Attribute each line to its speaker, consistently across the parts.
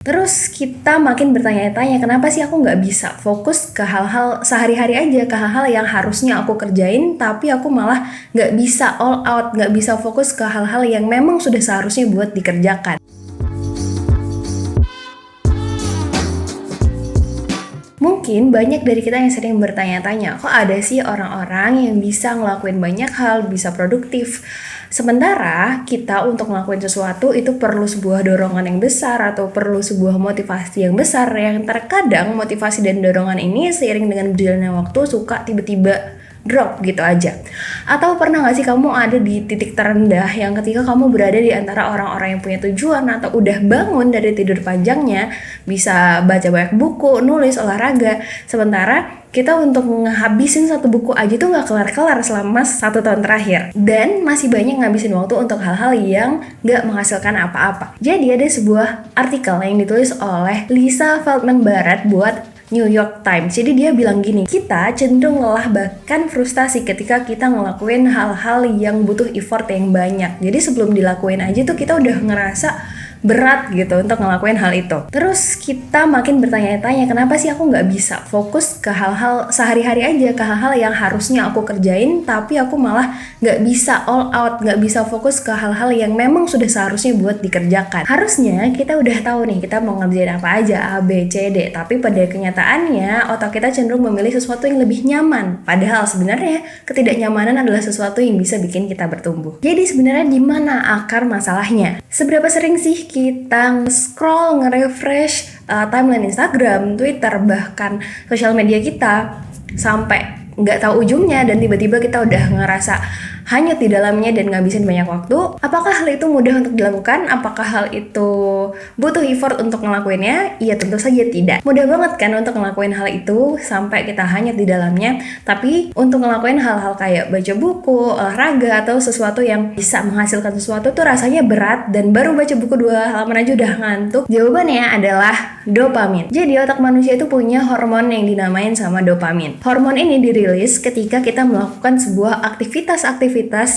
Speaker 1: Terus kita makin bertanya-tanya, kenapa sih aku nggak bisa fokus ke hal-hal sehari-hari aja, ke hal-hal yang harusnya aku kerjain, tapi aku malah nggak bisa all out, nggak bisa fokus ke hal-hal yang memang sudah seharusnya buat dikerjakan. Mungkin banyak dari kita yang sering bertanya-tanya, kok ada sih orang-orang yang bisa ngelakuin banyak hal, bisa produktif. Sementara kita untuk ngelakuin sesuatu itu perlu sebuah dorongan yang besar atau perlu sebuah motivasi yang besar, yang terkadang motivasi dan dorongan ini seiring dengan berjalannya waktu suka tiba-tiba drop gitu aja. Atau pernah gak sih kamu ada di titik terendah yang ketika kamu berada di antara orang-orang yang punya tujuan atau udah bangun dari tidur panjangnya, bisa baca banyak buku, nulis, olahraga, sementara kita untuk ngehabisin satu buku aja tuh gak kelar-kelar selama 1 tahun terakhir, dan masih banyak ngabisin waktu untuk hal-hal yang gak menghasilkan apa-apa. Jadi ada sebuah artikel yang ditulis oleh Lisa Feldman Barrett buat New York Times. Jadi dia bilang gini, kita cenderung lelah bahkan frustasi ketika kita ngelakuin hal-hal yang butuh effort yang banyak. Jadi sebelum dilakuin aja tuh kita udah ngerasa berat gitu untuk ngelakuin hal itu. Terus kita makin bertanya-tanya, kenapa sih aku nggak bisa fokus ke hal-hal sehari-hari aja, ke hal-hal yang harusnya aku kerjain, tapi aku malah nggak bisa all out, nggak bisa fokus ke hal-hal yang memang sudah seharusnya buat dikerjakan. Harusnya kita udah tahu nih kita mau ngerjain apa aja, A, B, C, D, tapi pada kenyataannya otak kita cenderung memilih sesuatu yang lebih nyaman. Padahal sebenarnya ketidaknyamanan adalah sesuatu yang bisa bikin kita bertumbuh. Jadi sebenarnya di mana akar masalahnya? Seberapa sering sih kita nge-scroll, nge-refresh timeline Instagram, Twitter, bahkan sosial media kita sampai nggak tahu ujungnya dan tiba-tiba kita udah ngerasa hanyut di dalamnya dan ngabisin banyak waktu? Apakah hal itu mudah untuk dilakukan? Apakah hal itu butuh effort untuk ngelakuinnya? Iya, tentu saja tidak. Mudah banget kan untuk ngelakuin hal itu sampai kita hanyut di dalamnya, tapi untuk ngelakuin hal-hal kayak baca buku, olahraga, atau sesuatu yang bisa menghasilkan sesuatu tuh rasanya berat, dan baru baca buku 2 halaman aja udah ngantuk. Jawabannya adalah dopamin. Jadi otak manusia itu punya hormon yang dinamain sama dopamin. Hormon ini dirilis ketika kita melakukan sebuah aktivitas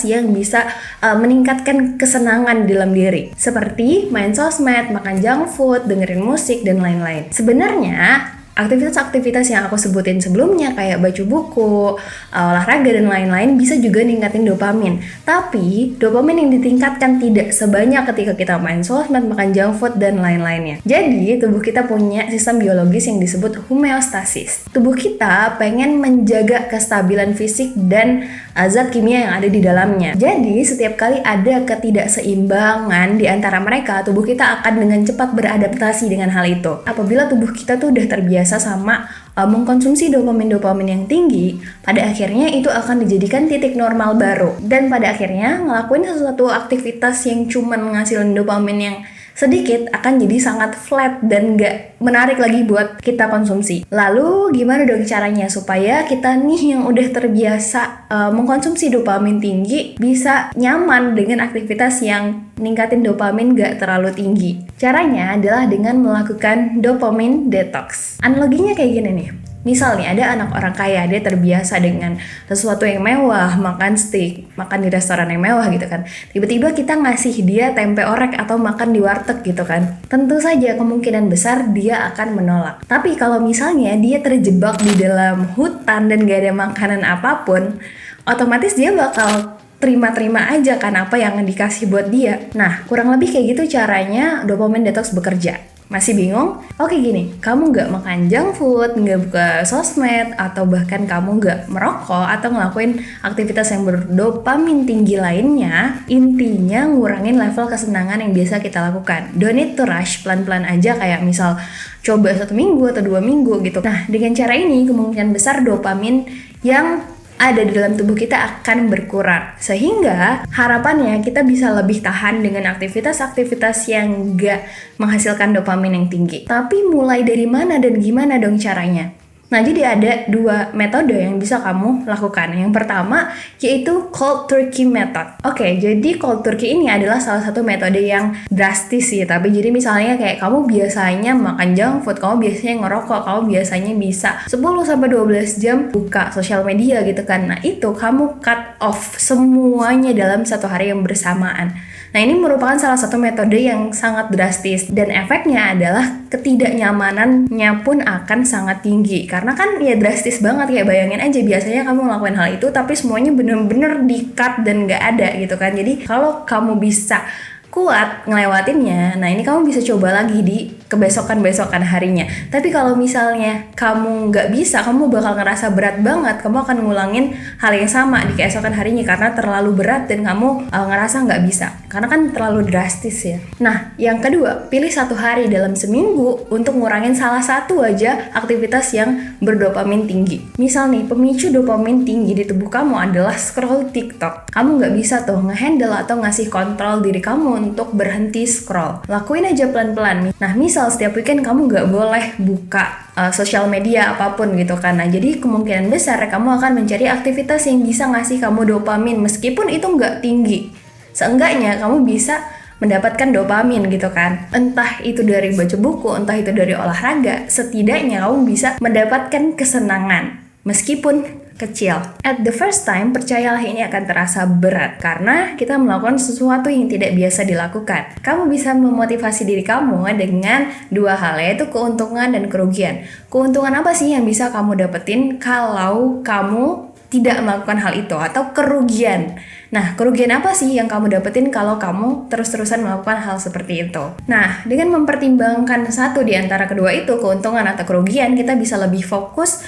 Speaker 1: yang bisa meningkatkan kesenangan dalam diri, seperti main sosmed, makan junk food, dengerin musik, dan lain-lain. Sebenarnya aktivitas-aktivitas yang aku sebutin sebelumnya kayak baca buku, olahraga, dan lain-lain bisa juga ningkatin dopamin. Tapi dopamin yang ditingkatkan tidak sebanyak ketika kita main sosmed, makan junk food, dan lain-lainnya. Jadi tubuh kita punya sistem biologis yang disebut homeostasis. Tubuh kita pengen menjaga kestabilan fisik dan zat kimia yang ada di dalamnya. Jadi setiap kali ada ketidakseimbangan di antara mereka, tubuh kita akan dengan cepat beradaptasi dengan hal itu. Apabila tubuh kita tuh udah terbiasa sama mengkonsumsi dopamin yang tinggi, pada akhirnya itu akan dijadikan titik normal baru. Dan pada akhirnya ngelakuin sesuatu aktivitas yang cuma ngasilin dopamin yang sedikit akan jadi sangat flat dan gak menarik lagi buat kita konsumsi. Lalu gimana dong caranya supaya kita nih yang udah terbiasa mengkonsumsi dopamin tinggi bisa nyaman dengan aktivitas yang ningkatin dopamin gak terlalu tinggi? Caranya adalah dengan melakukan dopamine detox. Analoginya kayak gini nih. Misalnya ada anak orang kaya, dia terbiasa dengan sesuatu yang mewah, makan steak, makan di restoran yang mewah gitu kan. Tiba-tiba kita ngasih dia tempe orek atau makan di warteg gitu kan. Tentu saja kemungkinan besar dia akan menolak. Tapi kalau misalnya dia terjebak di dalam hutan dan gak ada makanan apapun, otomatis dia bakal terima-terima aja kan apa yang dikasih buat dia. Nah, kurang lebih kayak gitu caranya dopamine detox bekerja. Masih bingung? Oke gini, kamu nggak makan junk food, nggak buka sosmed, atau bahkan kamu nggak merokok atau ngelakuin aktivitas yang berdopamin tinggi lainnya, intinya ngurangin level kesenangan yang biasa kita lakukan. Don't need to rush, pelan-pelan aja, kayak misal coba 1 minggu atau 2 minggu gitu. Nah, dengan cara ini kemungkinan besar dopamin yang ada di dalam tubuh kita akan berkurang, sehingga harapannya kita bisa lebih tahan dengan aktivitas-aktivitas yang gak menghasilkan dopamin yang tinggi. Tapi mulai dari mana dan gimana dong caranya? Nah, jadi ada 2 metode yang bisa kamu lakukan. Yang pertama yaitu cold turkey method. Oke, jadi cold turkey ini adalah salah satu metode yang drastis sih. Tapi jadi misalnya kayak kamu biasanya makan junk food, kamu biasanya ngerokok, kamu biasanya bisa 10-12 jam buka sosial media gitu kan. Nah, itu kamu cut off semuanya dalam 1 hari yang bersamaan. Nah, ini merupakan salah satu metode yang sangat drastis dan efeknya adalah ketidaknyamanannya pun akan sangat tinggi. Karena kan ya drastis banget, kayak bayangin aja biasanya kamu ngelakuin hal itu tapi semuanya bener-bener di-cut dan nggak ada gitu kan. Jadi kalau kamu bisa kuat ngelewatinnya, nah ini kamu bisa coba lagi di kebesokan-besokan harinya. Tapi kalau misalnya kamu nggak bisa, kamu bakal ngerasa berat banget, kamu akan ngulangin hal yang sama di keesokan harinya karena terlalu berat dan kamu ngerasa nggak bisa, karena kan terlalu drastis ya. Nah, yang kedua, pilih satu hari dalam seminggu untuk ngurangin salah satu aja aktivitas yang berdopamin tinggi. Misal nih, pemicu dopamin tinggi di tubuh kamu adalah scroll TikTok. Kamu nggak bisa tuh ngehandle atau ngasih kontrol diri kamu untuk berhenti scroll. Lakuin aja pelan-pelan. Nah, misal setiap weekend kamu nggak boleh buka sosial media apapun gitu kan. Nah, jadi kemungkinan besar kamu akan mencari aktivitas yang bisa ngasih kamu dopamin meskipun itu nggak tinggi. Seenggaknya kamu bisa mendapatkan dopamin gitu kan. Entah itu dari baca buku, entah itu dari olahraga, setidaknya kamu bisa mendapatkan kesenangan meskipun kecil. At the first time, percayalah ini akan terasa berat karena kita melakukan sesuatu yang tidak biasa dilakukan. Kamu bisa memotivasi diri kamu dengan dua hal, yaitu keuntungan dan kerugian. Keuntungan apa sih yang bisa kamu dapetin kalau kamu tidak melakukan hal itu, atau kerugian? Nah, kerugian apa sih yang kamu dapetin kalau kamu terus-terusan melakukan hal seperti itu? Nah, dengan mempertimbangkan satu di antara kedua itu, keuntungan atau kerugian, kita bisa lebih fokus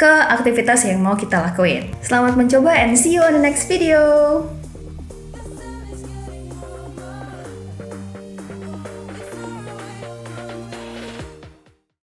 Speaker 1: ke aktivitas yang mau kita lakuin. Selamat mencoba and see you on the next video.